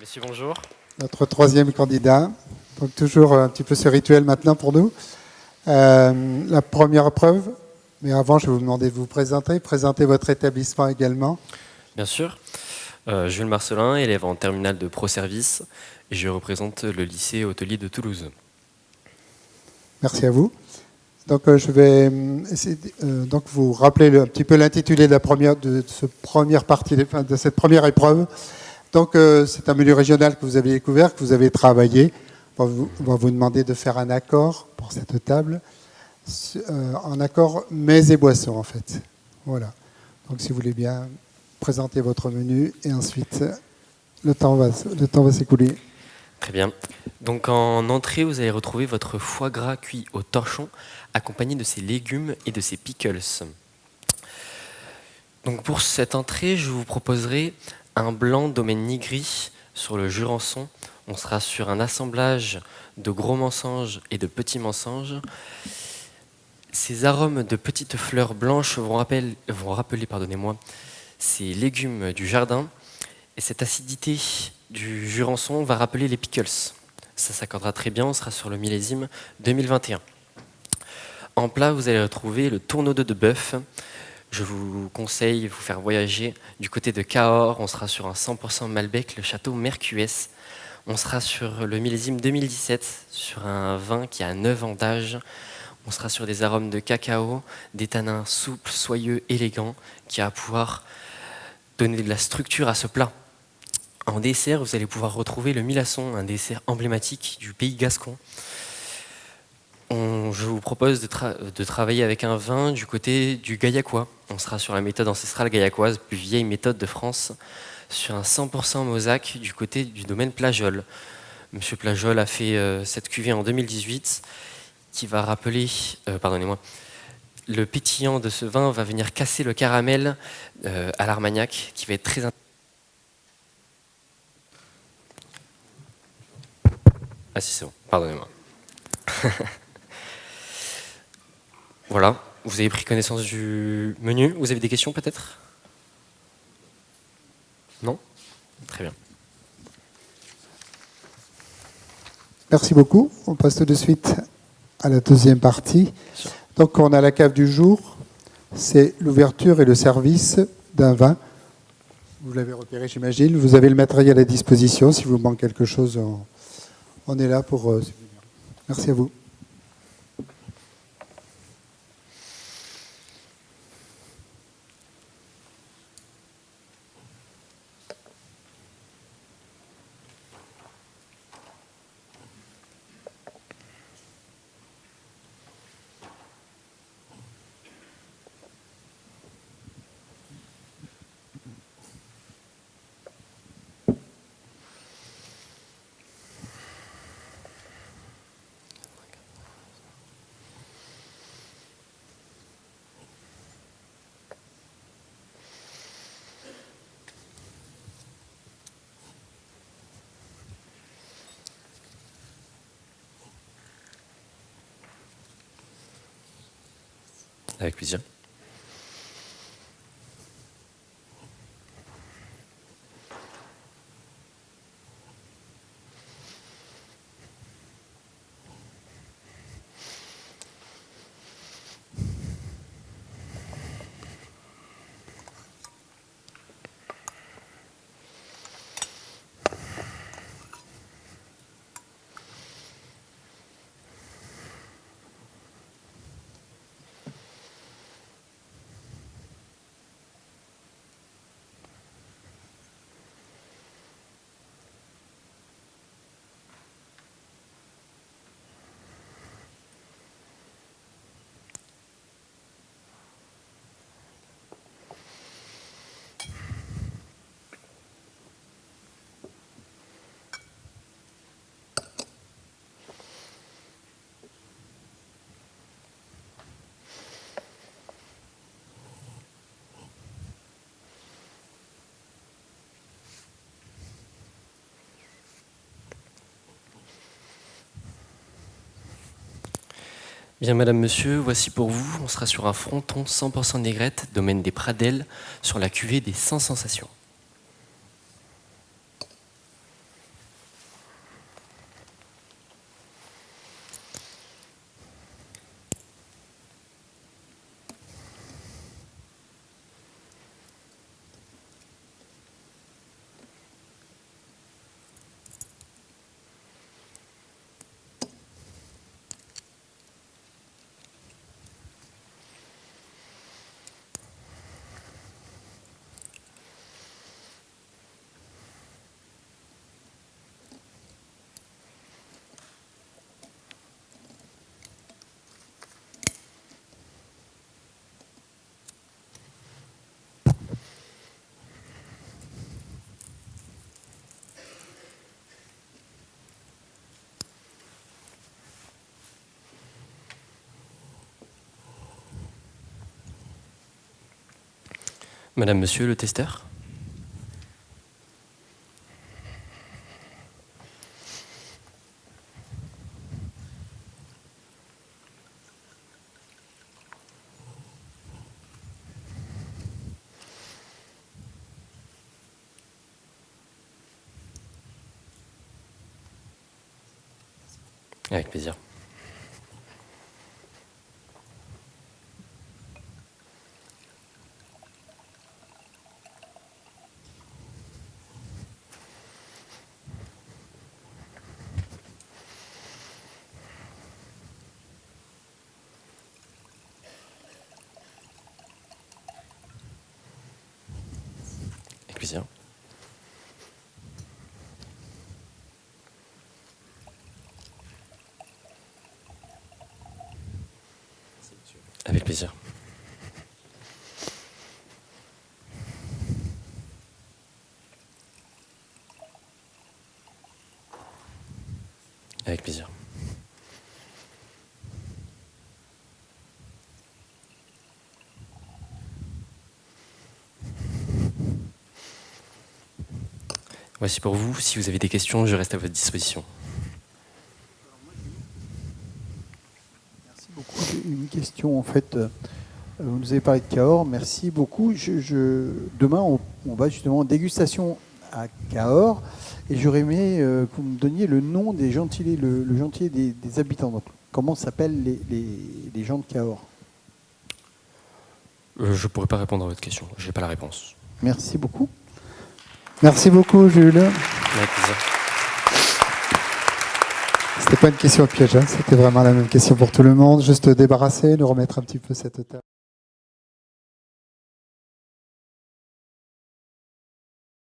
Monsieur, bonjour. Notre troisième candidat. Donc toujours un petit peu ce rituel maintenant pour nous. La première épreuve, mais avant je vais vous demander de vous présenter votre établissement également. Bien sûr. Jules Marcelin, élève en terminale de pro-service, et je représente le lycée hôtelier de Toulouse. Merci à vous. Donc je vais essayer donc vous rappeler un petit peu l'intitulé de cette première partie, de cette première épreuve. Donc c'est un milieu régional que vous avez découvert, que vous avez travaillé. On va vous demander de faire un accord pour cette table, en accord mets et boissons en fait. Voilà. Donc si vous voulez bien présenter votre menu et ensuite le temps va s'écouler. Très bien. Donc en entrée, vous allez retrouver votre foie gras cuit au torchon, accompagné de ses légumes et de ses pickles. Donc pour cette entrée, je vous proposerai un blanc domaine nigri sur le Jurançon. On sera sur un assemblage de gros mensonges et de petits mensonges. Ces arômes de petites fleurs blanches vont rappeler ces légumes du jardin. Et cette acidité du Jurançon va rappeler les pickles. Ça s'accordera très bien, on sera sur le millésime 2021. En plat, vous allez retrouver le tourneau de bœuf. Je vous conseille de vous faire voyager du côté de Cahors. On sera sur un 100% Malbec, le château Mercuès. On sera sur le millésime 2017, sur un vin qui a 9 ans d'âge. On sera sur des arômes de cacao, des tanins souples, soyeux, élégants, qui va pouvoir donner de la structure à ce plat. En dessert, vous allez pouvoir retrouver le milasson, un dessert emblématique du pays gascon. Je vous propose de travailler avec un vin du côté du gaillacois. On sera sur la méthode ancestrale gaillacoise, plus vieille méthode de France, sur un 100% Mauzac du côté du domaine Plageol. Monsieur Plageol a fait cette cuvée en 2018 qui va rappeler, le pétillant de ce vin va venir casser le caramel à l'Armagnac, qui va être très intéressant. Ah si, c'est bon, pardonnez-moi. Voilà, vous avez pris connaissance du menu. Vous avez des questions peut-être? Non? Très bien. Merci beaucoup. On passe tout de suite à la deuxième partie. Donc on a la cave du jour. C'est l'ouverture et le service d'un vin. Vous l'avez repéré, j'imagine. Vous avez le matériel à disposition. Si vous manque quelque chose, on est là pour... Merci à vous. Avec plaisir. Bien, madame, monsieur, voici pour vous. On sera sur un fronton 100% négrette, domaine des Pradelles, sur la cuvée des 100 sensations. Madame, monsieur, le testeur? Avec plaisir. Avec plaisir. Avec plaisir. Avec plaisir. Voici pour vous. Si vous avez des questions, je reste à votre disposition. Merci beaucoup. J'ai une question en fait. Vous nous avez parlé de Cahors. Merci beaucoup. Demain, on va justement en dégustation à Cahors. Et j'aurais aimé que vous me donniez le nom des gentilés, le gentilé des habitants. Donc, comment s'appellent les gens de Cahors? Je ne pourrais pas répondre à votre question. Je n'ai pas la réponse. Merci beaucoup. Merci beaucoup, Jules. Avec plaisir. C'était pas une question piège, hein, c'était vraiment la même question pour tout le monde. Juste débarrasser, nous remettre un petit peu cette table.